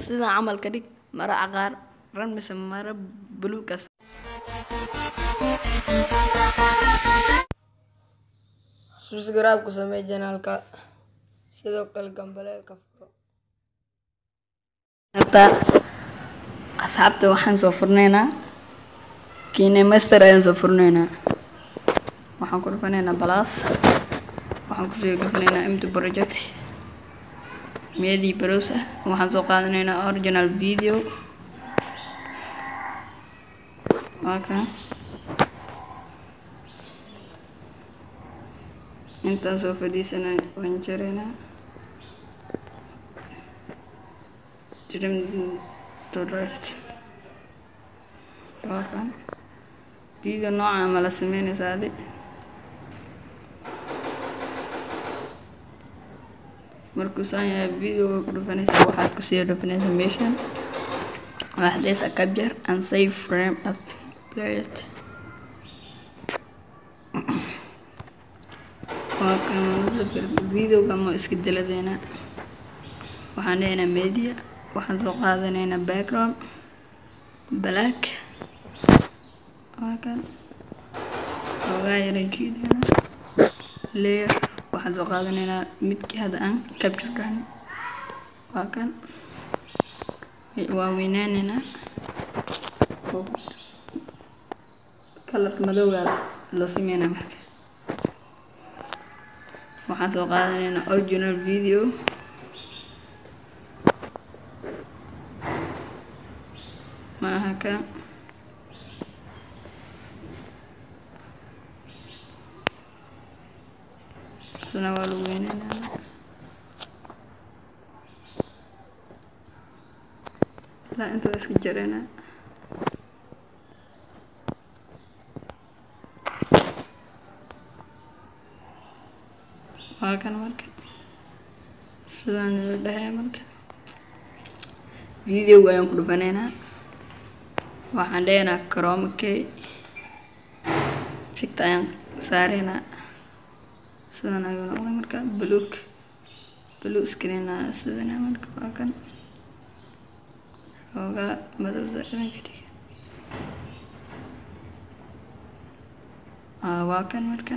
sida camalka dhig mara cagaar ran mise mara buluug ah. Subscribe ku samee channelka sidoo kale gambaleelka furo. Hata asxaabta waxaan soo furneynaa KineMaster ayaan soo furneynaa. waxaan ku dhufaneynaa plus waxaan ku soo dhufaneynaa empty project media browser waxaan soo qaadanaynaa original video intaan soo fadhiisanay waan jareynaa trim to right video nooca ma la sameynaysaa adi markuu saan yahay video ku dhufanaysaa waxaad ku sii dhufanaysaa meeshan waxaad capture and save frame up play it video kama iska diladeena waxaan leenahay media waxaan soo qaadanaynaa background black layer waxaan soo qaadanaynaa midkii hadda aan capture garan waa weynaanaynaa kalarka madowga la sameynaa marka waxaan soo qaadanaynaa original video maaha ka suna waa lagu weynaynaa ilaa inta iska jareynaa waa kan marka sidaan la dhahay marka video ayaan ku dhufaneynaa waxaan leenahay chroma key ficta ayaan saareynaa sidaan ayuu noqday marka blue screen sidaan marka waa kan xoogaa madow zaa'idan ka dhigay waa kan marka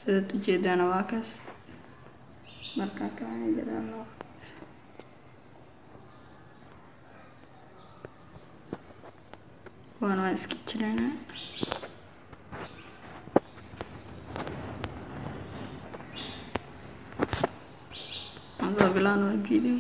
sida ujeedana waa kaas marka kaan gadaan loo waan iska jireynaa hadda bilaano video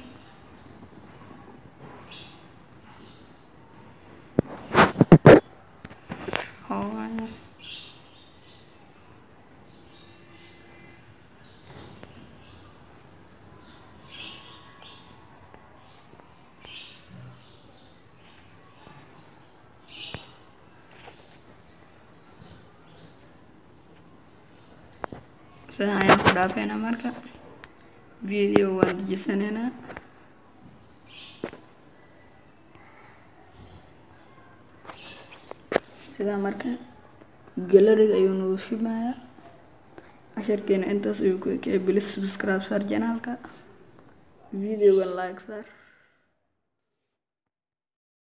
sidaan ayaan ku dhaafeynaa marka video waan dejisaneynaa sidaa marka galeriga ayuu nagu shimayaa casharkeena intaas ayuu ku ekay. Please subscribe saar channelka videogan like saar.